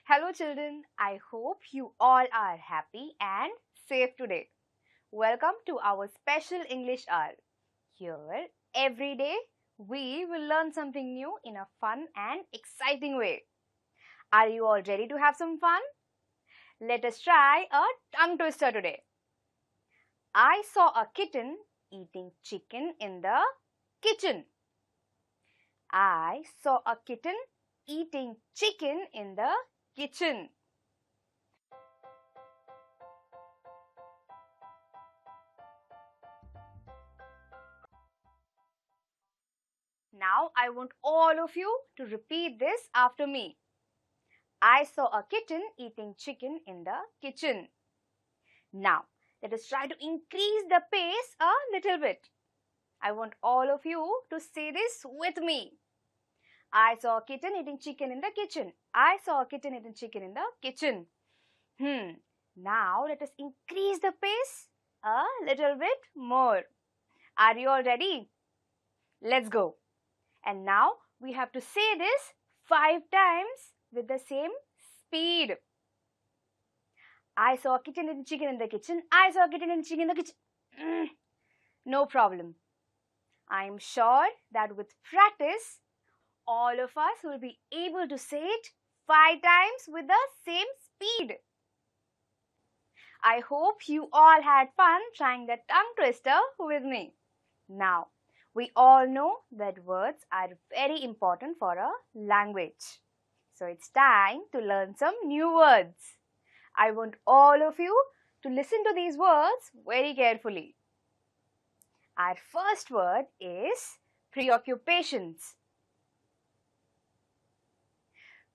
Hello children, I hope you all are happy and safe today. Welcome to our special English hour. Here, every day, we will learn something new in a fun and exciting way. Are you all ready to have some fun? Let us try a tongue twister today. I saw a kitten eating chicken in the kitchen. I saw a kitten eating chicken in the kitchen. Now I want all of you to repeat this after me. I saw a kitten eating chicken in the kitchen. Now let us try to increase the pace a little bit. I want all of you to say this with me. I saw a kitten eating chicken in the kitchen. I saw a kitten eating chicken in the kitchen. Now let us increase the pace a little bit more. Are you all ready? Let's go. And now we have to say this 5 times with the same speed. I saw a kitten eating chicken in the kitchen. I saw a kitten eating chicken in the kitchen. No problem. I am sure that with practice, all of us will be able to say it 5 times with the same speed. I hope you all had fun trying the tongue twister with me. Now, we all know that words are very important for a language. So it's time to learn some new words. I want all of you to listen to these words very carefully. Our first word is preoccupations.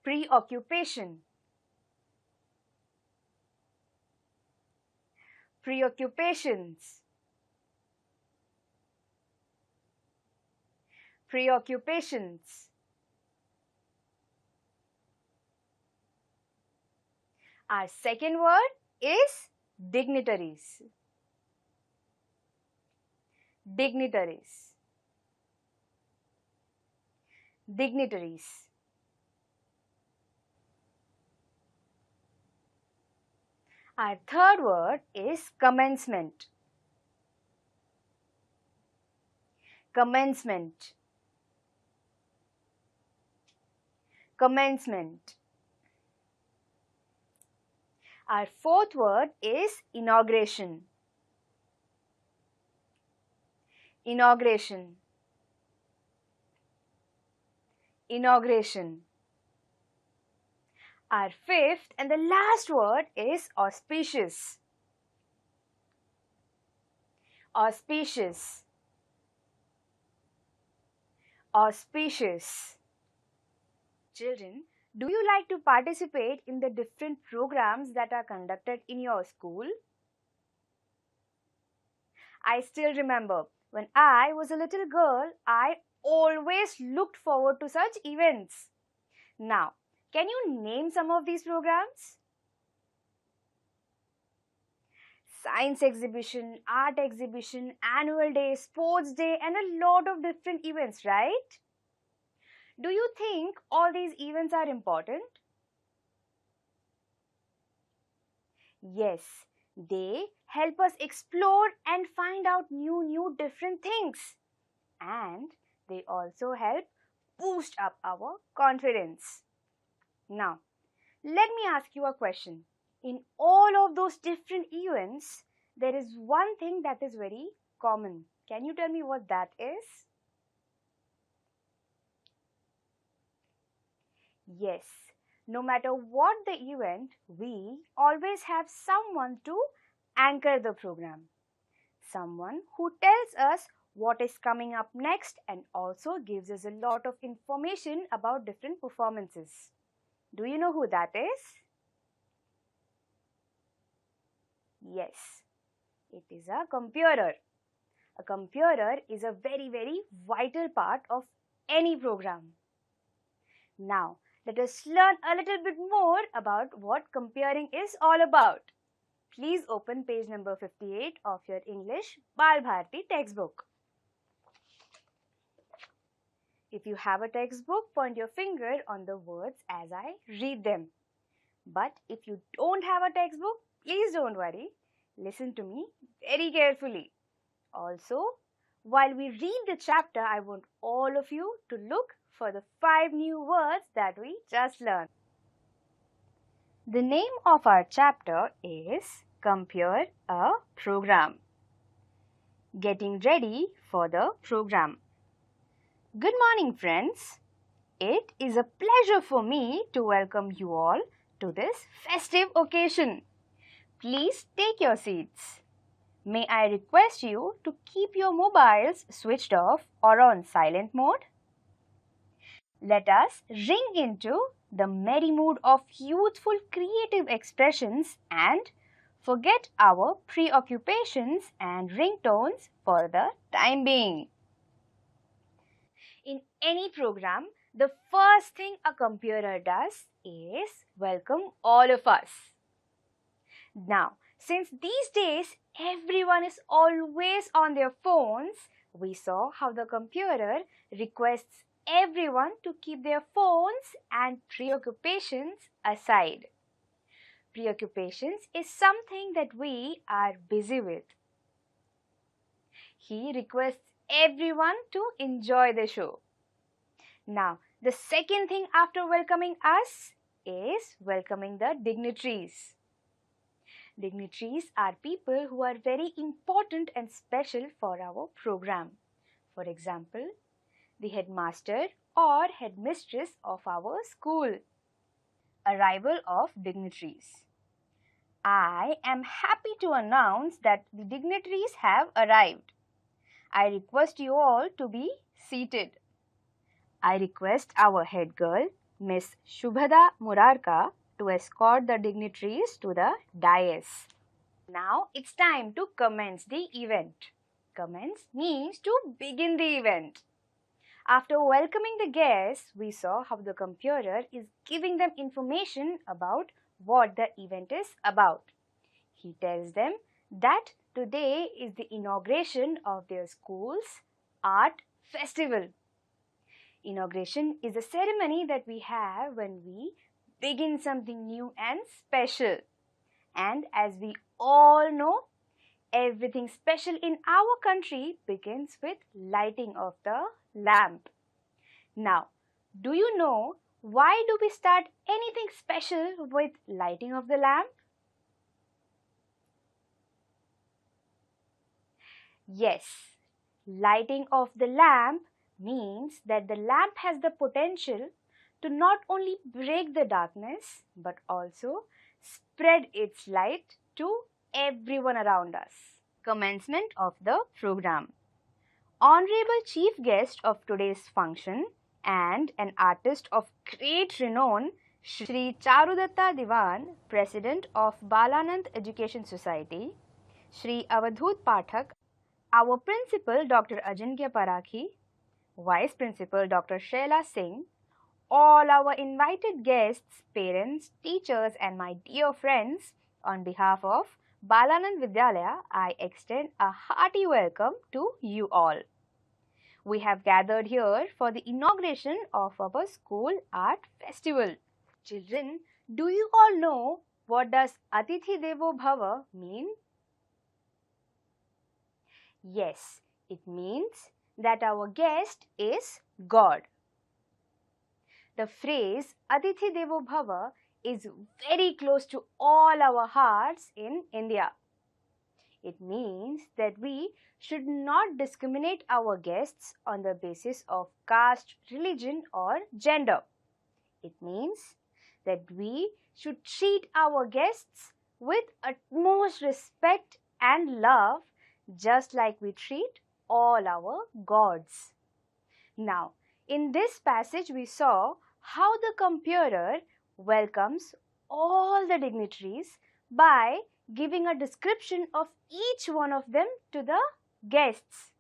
Preoccupation. Preoccupations. Preoccupations. Our second word is dignitaries. Dignitaries. Dignitaries. Our third word is commencement. Commencement. Commencement. Our fourth word is inauguration. Inauguration. Inauguration. Our fifth and the last word is auspicious. Auspicious. Auspicious. Children, do you like to participate in the different programs that are conducted in your school? I still remember when I was a little girl, I always looked forward to such events. Now, can you name some of these programs? Science exhibition, art exhibition, annual day, sports day, and a lot of different events, right? Do you think all these events are important? Yes, they help us explore and find out new different things. And they also help boost up our confidence. Now, let me ask you a question. In all of those different events, there is one thing that is very common. Can you tell me what that is? Yes, no matter what the event, we always have someone to anchor the program. Someone who tells us what is coming up next and also gives us a lot of information about different performances. Do you know who that is? Yes, it is a computer. A computer is a very, very vital part of any program. Now, let us learn a little bit more about what comparing is all about. Please open page number 58 of your English Bal Bharati textbook. If you have a textbook, point your finger on the words as I read them. But if you don't have a textbook, please don't worry. Listen to me very carefully. Also, while we read the chapter, I want all of you to look for the 5 new words that we just learned. The name of our chapter is Compare a Program. Getting ready for the program. Good morning, friends. It is a pleasure for me to welcome you all to this festive occasion. Please take your seats. May I request you to keep your mobiles switched off or on silent mode? Let us ring into the merry mood of youthful creative expressions and forget our preoccupations and ringtones for the time being. In any program, the first thing a computer does is welcome all of us. Now, since these days everyone is always on their phones, we saw how the computer requests everyone to keep their phones and preoccupations aside. Preoccupations is something that we are busy with. He requests everyone to enjoy the show. Now, the second thing after welcoming us is welcoming the dignitaries. Dignitaries are people who are very important and special for our program. For example, the headmaster or headmistress of our school. Arrival of dignitaries. I am happy to announce that the dignitaries have arrived. I request you all to be seated. I request our head girl, Miss Shubhada Murarka, to escort the dignitaries to the dais. Now it's time to commence the event. Commence means to begin the event. After welcoming the guests, we saw how the computer is giving them information about what the event is about. He tells them that today is the inauguration of their school's art festival. Inauguration is a ceremony that we have when we begin something new and special. And as we all know, everything special in our country begins with lighting of the lamp. Now, do you know why do we start anything special with lighting of the lamp? Yes, lighting of the lamp means that the lamp has the potential to not only break the darkness but also spread its light to everyone around us. Commencement of the program. Honorable chief guest of today's function and an artist of great renown, Shri Charudatta Diwan, President of Balanand Education Society, Shri Avadhut Pathak, our Principal Dr. Ajinkya Parakhi, Vice Principal Dr. Shaila Singh, all our invited guests, parents, teachers and my dear friends, on behalf of Balanand Vidyalaya, I extend a hearty welcome to you all. We have gathered here for the inauguration of our school art festival. Children, do you all know what does Atithi Devo Bhava mean? Yes, it means that our guest is God. The phrase Atithi Devo Bhava is very close to all our hearts in India. It means that we should not discriminate our guests on the basis of caste, religion or gender. It means that we should treat our guests with utmost respect and love, just like we treat all our gods. Now, in this passage we saw how the computer welcomes all the dignitaries by giving a description of each one of them to the guests.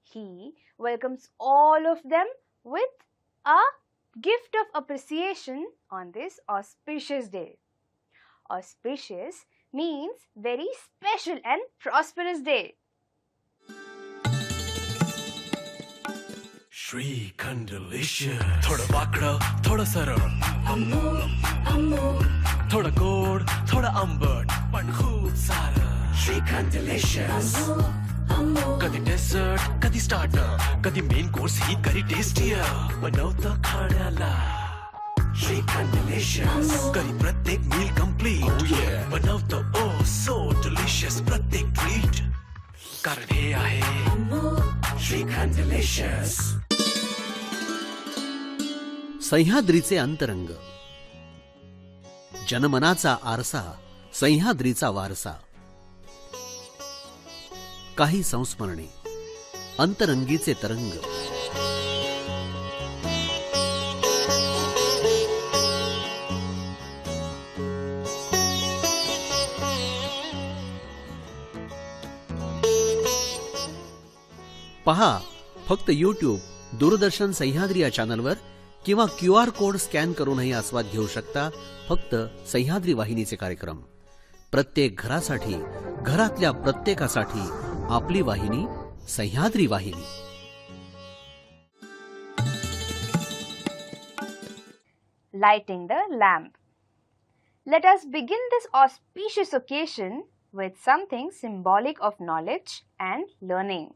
He welcomes all of them with a gift of appreciation on this auspicious day. Auspicious means very special and prosperous day. श्रीखंडलिशियस थोडं वाकडं थोडं सरळ थोडं गोड थोडं आंबट पण खूप सारं श्रीखंडलिशियस कधी डेझर्ट कधी स्टार्टर कधी मेन कोर्स ही कधी टेस्टियर बनवतं खाण्याला श्रीखंडलिशियस कधी प्रत्येक मील कम्प्लीट बनवतं ओ सो डिलिशियस प्रत्येक ट्रीट कारण हे आहे श्रीखंडलिशियस. सह्याद्रीचे अंतरंग, जनमनाचा आरसा, सह्याद्रीचा वारसा. काही संस्मरणे, अंतरंगीचे तरंग. पहा फक्त YouTube, दूरदर्शन सह्याद्री या चॅनलवर किंवा QR कोड स्कॅन करूनही आस्वाद घेऊ शकता फक्त सह्याद्री वाहिनीचे कार्यक्रम. प्रत्येक घरासाठी, घरातल्या प्रत्येकासाठी आपली वाहिनी सह्याद्री वाहिनी. Lighting the lamp. Let us begin this auspicious occasion with something symbolic of knowledge and learning.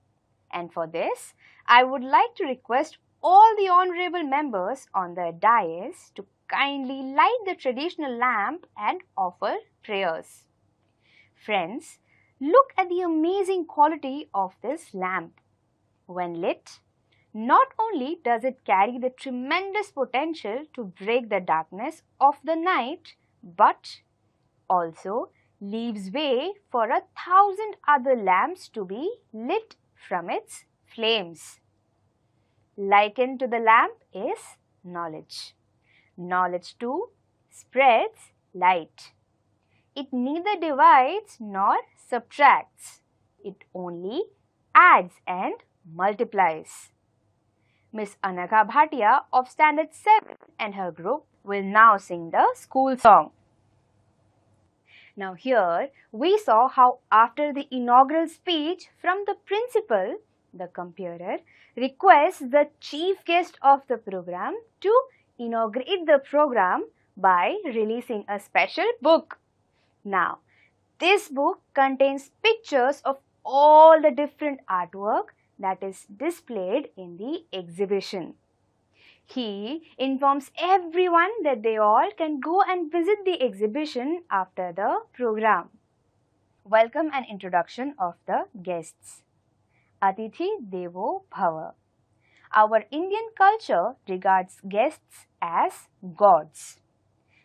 And for this, I would like to request all the honorable members on the dais to kindly light the traditional lamp and offer prayers. Friends, look at the amazing quality of this lamp. When lit, not only does it carry the tremendous potential to break the darkness of the night, but also leaves way for 1,000 other lamps to be lit from its flames. Likened to the lamp is knowledge. Knowledge too spreads light. It neither divides nor subtracts. It only adds and multiplies. Miss Anagha Bhatia of Std.7 and her group will now sing the school song. Now here we saw how after the inaugural speech from the principal, the computer requests the chief guest of the program to inaugurate the program by releasing a special book. Now, this book contains pictures of all the different artwork that is displayed in the exhibition. He informs everyone that they all can go and visit the exhibition after the program. Welcome and introduction of the guests. Atithi Devo Bhava. Our Indian culture regards guests as gods.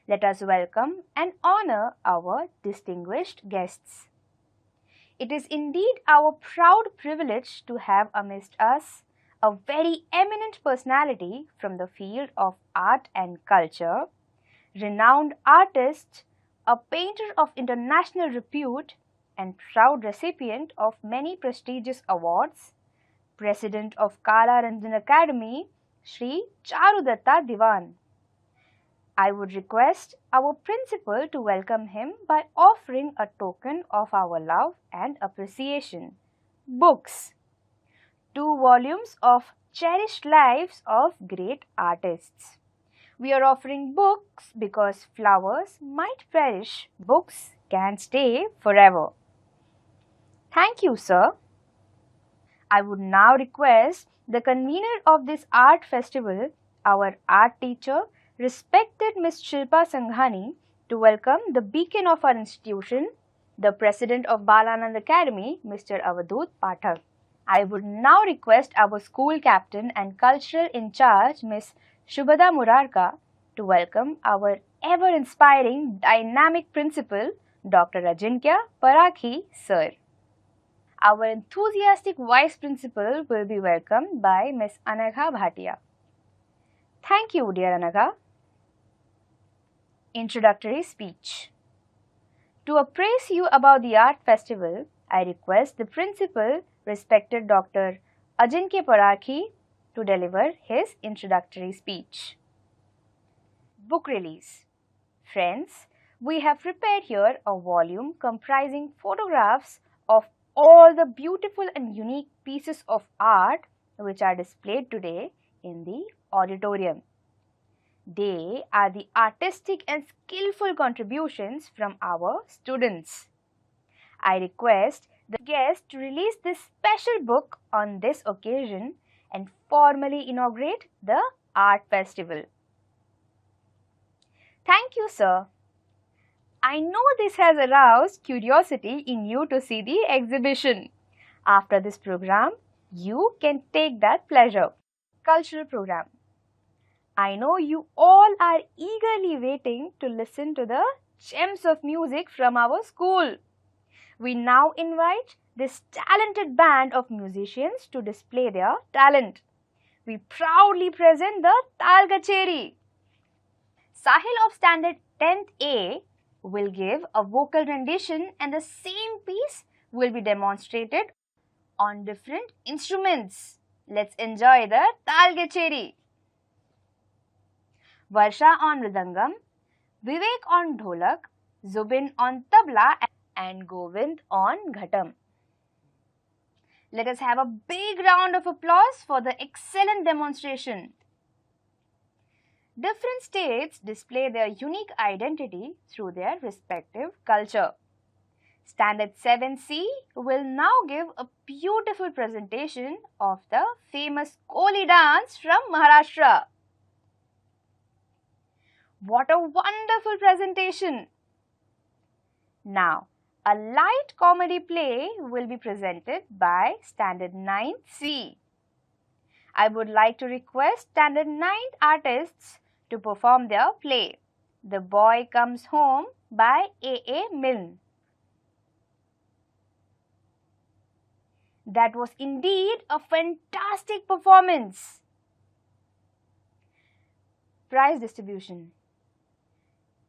Let us welcome and honor our distinguished guests. It is indeed our proud privilege to have amidst us a very eminent personality from the field of art and culture, renowned artist, a painter of international repute, and proud recipient of many prestigious awards, President of Kala Ranjan Academy, Shri Charudatta Diwan. I would request our principal to welcome him by offering a token of our love and appreciation. Books. 2 volumes of cherished lives of great artists. We are offering books because flowers might perish, books can stay forever. Thank you, sir. I would now request the convener of this art festival, our art teacher, respected Ms. Shilpa Sanghani, to welcome the beacon of our institution, the President of Balanand Academy, Mr. Avadut Pathak. I would now request our school captain and cultural in charge, Ms. Shubhada Murarka, to welcome our ever-inspiring, dynamic principal, Dr. Ajinkya Parakhi, sir. Our enthusiastic vice principal will be welcomed by Ms. Anagha Bhatia. Thank you, dear Anagha. Introductory Speech. To appraise you about the art festival, I request the principal, respected Dr. Ajinkya Parakhi, to deliver his introductory speech. Book release. Friends, we have prepared here a volume comprising photographs of all the beautiful and unique pieces of art which are displayed today in the auditorium. They are the artistic and skillful contributions from our students. I request the guest to release this special book on this occasion and formally inaugurate the art festival. Thank you, sir. I know this has aroused curiosity in you to see the exhibition. After this program, you can take that pleasure. Cultural program. I know you all are eagerly waiting to listen to the gems of music from our school. We now invite this talented band of musicians to display their talent. We proudly present the Tal Kacheri. Sahil of Standard 10th A will give a vocal rendition and the same piece will be demonstrated on different instruments. Let's enjoy the Tal Kacheri. Varsha on Mridangam, Vivek on Dholak, Zubin on Tabla and Govind on Ghatam. Let us have a big round of applause for the excellent demonstration. Different states display their unique identity through their respective culture. Standard 7C will now give a beautiful presentation of the famous Koli dance from Maharashtra. What a wonderful presentation! Now, a light comedy play will be presented by Standard 9C. I would like to request Standard 9th artists to perform their play, The Boy Comes Home by A.A. Milne. That was indeed a fantastic performance. Prize distribution.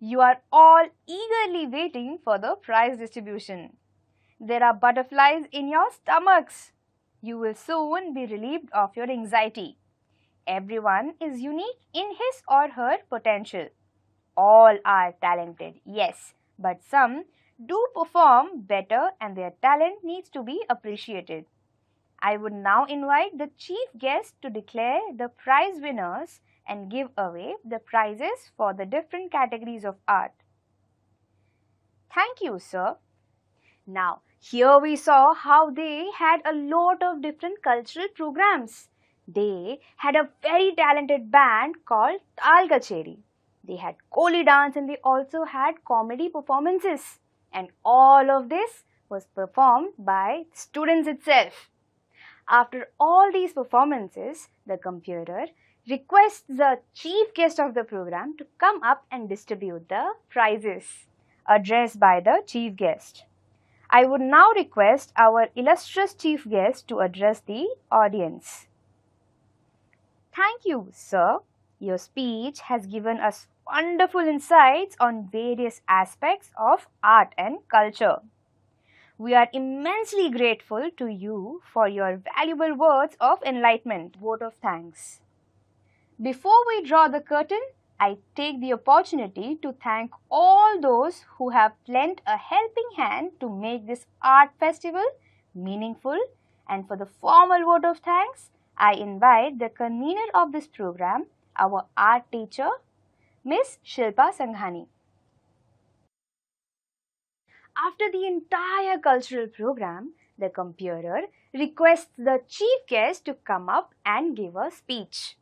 You are all eagerly waiting for the prize distribution. There are butterflies in your stomachs. You will soon be relieved of your anxiety. Everyone is unique in his or her potential. All are talented, yes, but some do perform better and their talent needs to be appreciated. I would now invite the chief guest to declare the prize winners and give away the prizes for the different categories of art. Thank you, sir. Now, here we saw how they had a lot of different cultural programs. They had a very talented band called Tal Kacheri. They had Koli dance and they also had comedy performances. And all of this was performed by students itself. After all these performances, the computer requests the chief guest of the program to come up and distribute the prizes addressed by the chief guest. I would now request our illustrious chief guest to address the audience. Thank you, sir. Your speech has given us wonderful insights on various aspects of art and culture. We are immensely grateful to you for your valuable words of enlightenment. Vote of thanks. Before we draw the curtain, I take the opportunity to thank all those who have lent a helping hand to make this art festival meaningful, and for the formal vote of thanks, I invite the convener of this program, our art teacher, Miss Shilpa Sanghani. After the entire cultural program, the computer requests the chief guest to come up and give a speech.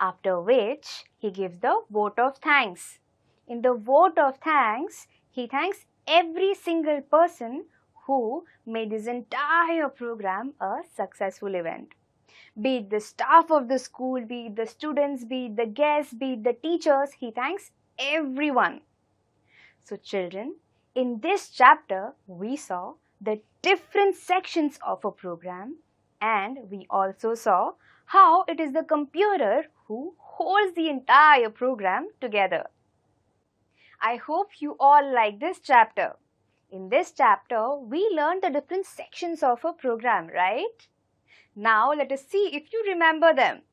After which, he gives the vote of thanks. In the vote of thanks, he thanks every single person who made this entire program a successful event. Be it the staff of the school, be it the students, be it the guests, be it the teachers, he thanks everyone. So children, in this chapter, we saw the different sections of a program, and we also saw how it is the computer who holds the entire program together. I hope you all like this chapter. In this chapter, we learned the different sections of a program, right? Now let us see if you remember them.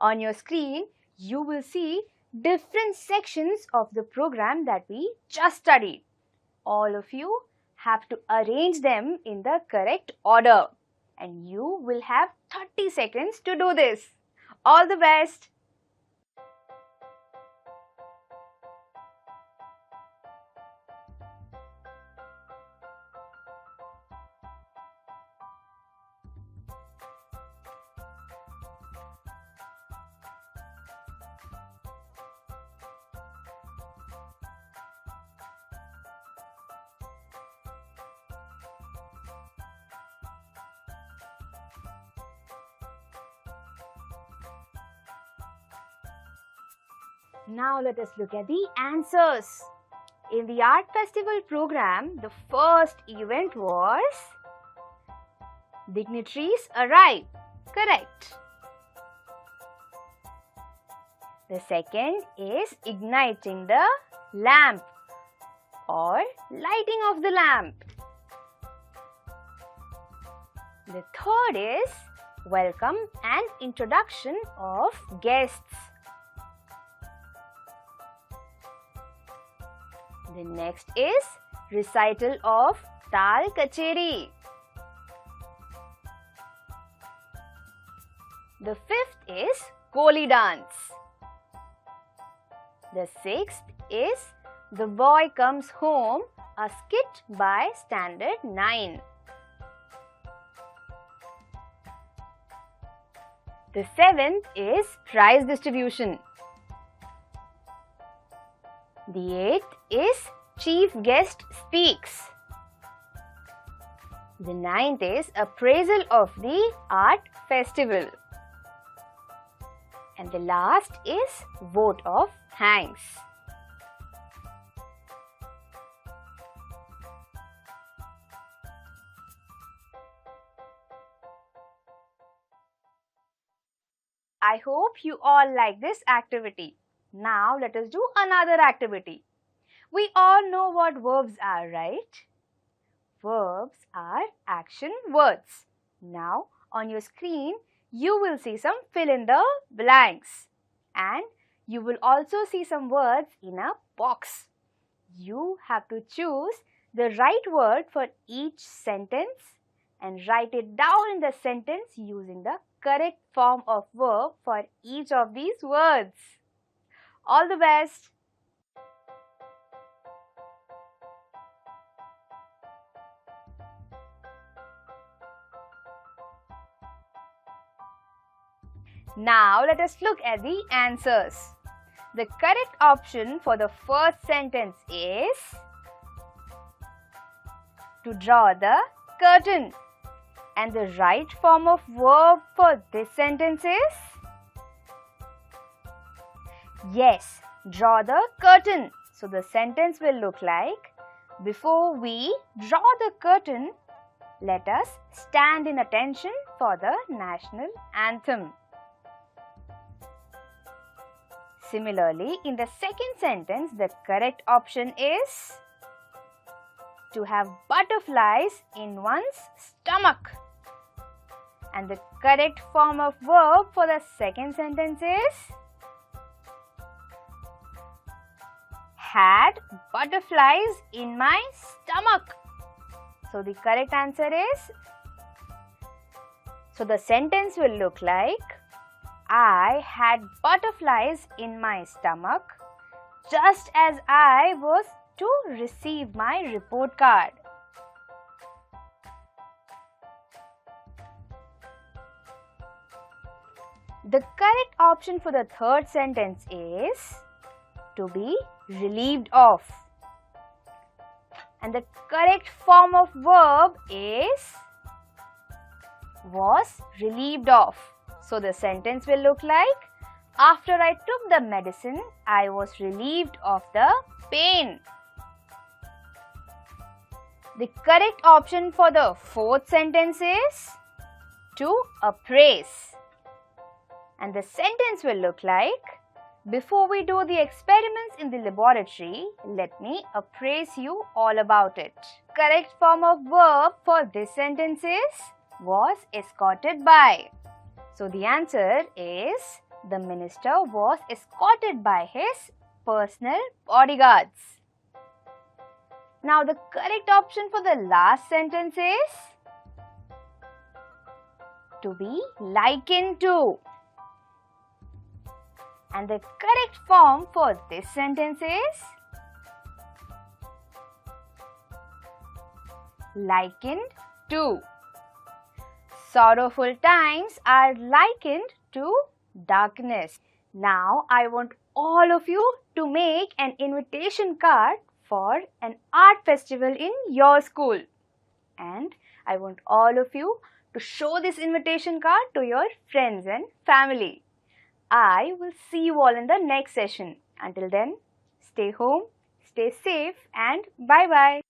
On your screen, you will see different sections of the program that we just studied. All of you have to arrange them in the correct order, and you will have 30 seconds to do this. All the best! Now let us look at the answers. In the art festival program, the first event was dignitaries arrive. Correct. The second is igniting the lamp or lighting of the lamp. The third is welcome and introduction of guests. The next is recital of Tal Kacheri. The fifth is Koli dance. The sixth is The Boy Comes Home, a skit by Standard 9. The seventh is prize distribution. The eighth is Chief Guest Speaks. The ninth is appraisal of the art festival. And the last is vote of thanks. I hope you all like this activity. Now let us do another activity. We all know what verbs are, right? Verbs are action words. Now on your screen, you will see some fill in the blanks. And you will also see some words in a box. You have to choose the right word for each sentence and write it down in the sentence using the correct form of verb for each of these words. All the best! Now let us look at the answers. The correct option for the first sentence is to draw the curtain. And the right form of verb for this sentence is yes, draw the curtain. So the sentence will look like, before we draw the curtain, let us stand in attention for the national anthem. Similarly, in the second sentence, the correct option is to have butterflies in one's stomach. And the correct form of verb for the second sentence is had butterflies in my stomach. So the correct answer is, so the sentence will look like, I had butterflies in my stomach just as I was to receive my report card. The correct option for the third sentence is to be relieved of. And the correct form of verb is was relieved of. So the sentence will look like, after I took the medicine, I was relieved of the pain. The correct option for the fourth sentence is to appraise. And the sentence will look like, Before we do the experiments in the laboratory, let me appraise you all about it. Correct form of verb for this sentence is was escorted by. So the answer is the minister was escorted by his personal bodyguards. Now the correct option for the last sentence is to be likened to. And the correct form for this sentence is likened to. Sorrowful times are likened to darkness. Now I want all of you to make an invitation card for an art festival in your school. And I want all of you to show this invitation card to your friends and family. I will see you all in the next session. Until then, stay home, stay safe, and bye-bye.